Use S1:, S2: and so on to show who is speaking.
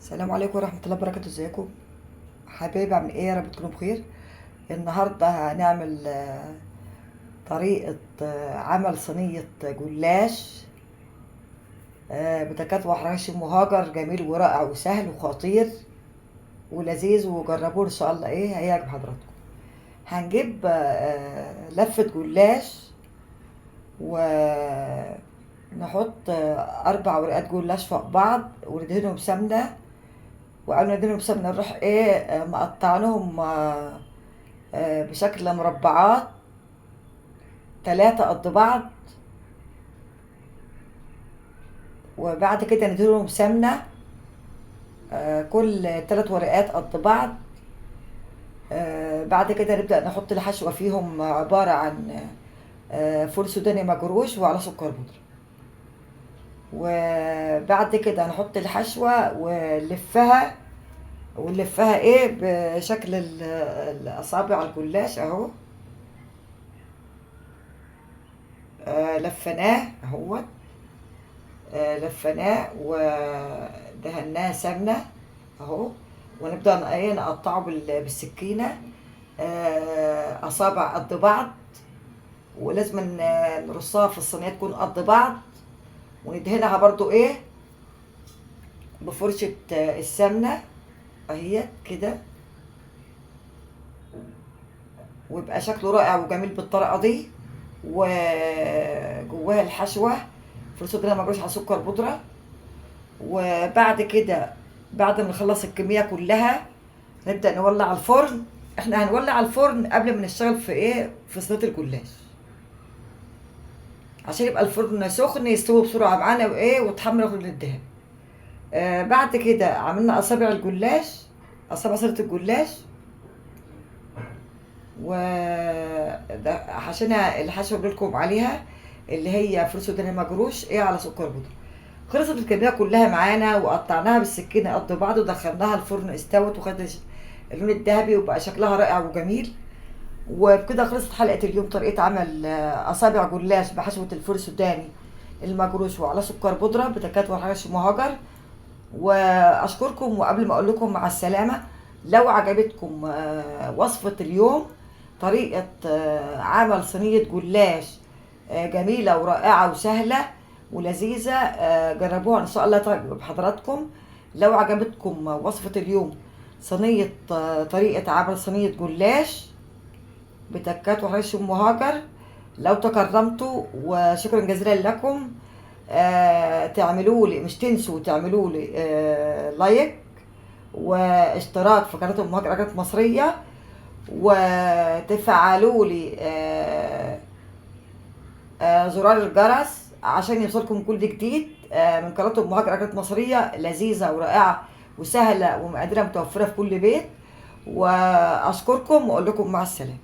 S1: السلام عليكم ورحمة الله وبركاته. ازيكم حبايبي؟ عاملين ايه؟ يا رب تكونوا بخير. النهاردة هنعمل طريقة عمل صينية جلاش بتكات وحرش مهاجر، جميل ورائع وسهل وخطير ولذيذ، وجربوه ان شاء الله ايه هيعجب حضراتكم. هنجيب لفة جلاش، ونحط 4 ورقات جلاش فوق بعض وندهنهم سمنة، وقبل ما ندهنهم سمنة نروح ايه مقطعينهم بشكل مربعات 3 قد بعض. وبعد كده ندهنهم سمنة كل 3 ورقات قد بعض. بعد كده نبدأ نحط الحشوة فيهم، عبارة عن فول سوداني مجروش وعلى سكر بودرة. وبعد كده نحط الحشوة ونلفها ايه بشكل الأصابع الجلاش اهو. لفناه اهوت، لفناه ودهناه سمنة اهو. ونبدأ ايه نقطعه بالسكينة أصابع قد بعض، ولازم نرصها في الصينية تكون قد بعض، وندهنها برضو ايه بفرشة السمنة اهي كده، ويبقى شكله رائع وجميل بالطريقة دي. وجواها الحشوة فول سوداني مجروش على سكر بودرة. وبعد كده بعد ما نخلص الكمية كلها نبدأ نولع الفرن. احنا هنولع الفرن قبل ما نشتغل في ايه في صينية الجلاش، عشان يبقى الفرن سخن يستوي بسرعة معانا وايه وتحمل كل الدهن. بعد كده عملنا اصابع الجلاش، اصابع صينية الجلاش، و عشان الحشوة اللي لكم عليها اللي هي فول سوداني مجروش ايه على سكر بودرة. خلصت الكمية كلها معانا وقطعناها بالسكينة قد بعض ودخلناها الفرن، استوت وخدت اللون الذهبي وبقى شكلها رائع وجميل. وبكده خلصت حلقة اليوم، طريقة عمل أصابع جلاش بحشوة الفول السوداني المجروش وعلى سكر بودرة بتكات وحرش مهاجر. وأشكركم، وقبل ما أقول لكم مع السلامة، لو عجبتكم وصفة اليوم، طريقة عمل صينية جلاش جميلة ورائعة وسهلة ولذيذة، جربوها إن شاء الله تعجب حضراتكم. لو عجبتكم وصفة اليوم، طريقة عمل صينية جلاش بتكات وحرش مهاجر، لو تكرمتوا وشكرا جزيلا لكم. تعملوا لي، مش تنسوا تعملوا لي لايك واشتراك في قناة مهاجر أكلات مصرية، وتفعلوا لي زرار الجرس عشان يوصلكم كل جديد من قناة مهاجر أكلات مصرية لذيذة ورائعة وسهلة ومقاديرها متوفرة في كل بيت. وأشكركم وأقول لكم مع السلامة.